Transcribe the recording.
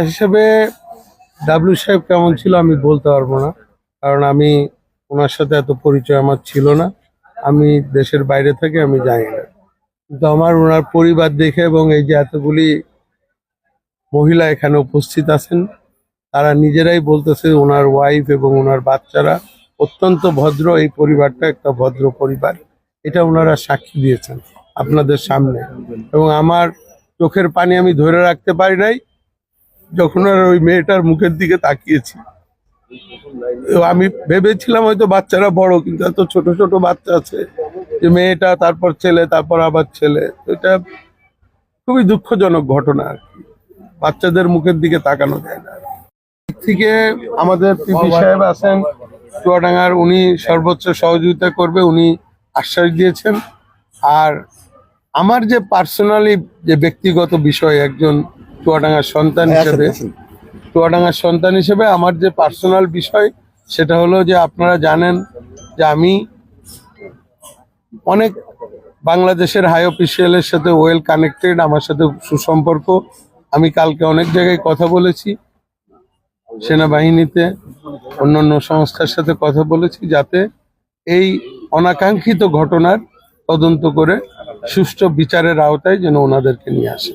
হিসেবে ডাব্লিউ সাহেব কেমন ছিল আমি বলতে পারবো না, কারণ আমি ওনার সাথে এত পরিচয় আমার ছিল না। আমি দেশের বাইরে থেকে আমি জানি না, কিন্তু আমার ওনার পরিবার দেখে এবং এই যে এতগুলি মহিলা এখানে উপস্থিত আছেন, তারা নিজেরাই বলতেছে ওনার ওয়াইফ এবং ওনার বাচ্চারা অত্যন্ত ভদ্র। এই পরিবারটা একটা ভদ্র পরিবার, এটা ওনারা সাক্ষী দিয়েছেন আপনাদের সামনে। এবং আমার চোখের পানি আমি ধরে রাখতে পারি নাই যখন আর ওই মেয়েটার মুখের দিকে তাকিয়েছি। আমি ভেবেছিলাম হয়তো বাচ্চারা বড়, কিন্তু এত ছোট ছোট বাচ্চা আছে, যে মেয়েটা তারপর ছেলে তারপর আবার ছেলে। এটা খুবই দুঃখজনক ঘটনা আর কি, বাচ্চাদের মুখের দিকে তাকানো যায় না। থেকে আমাদের পিপি সাহেব আছেন চুয়াডাঙ্গার, উনি সর্বোচ্চ সহযোগিতা করবে, উনি আশ্বাস দিয়েছেন। আর আমার যে পার্সোনালি যে ব্যক্তিগত বিষয়, একজন চুয়াডাঙ্গার সন্তান হিসেবে আমার যে পার্সোনাল বিষয়, সেটা হলো যে আপনারা জানেন যে আমি অনেক বাংলাদেশের হাই অফিসিয়ালের সাথে ওয়েল কানেক্টেড, আমার সাথে সুসম্পর্ক। আমি কালকে অনেক জায়গায় কথা বলেছি, সেনাবাহিনীতে অন্যান্য সংস্থার সাথে কথা বলেছি, যাতে এই অনাকাঙ্ক্ষিত ঘটনার তদন্ত করে সুষ্ঠু বিচারের আওতায় যেন ওনাদেরকে নিয়ে আসে।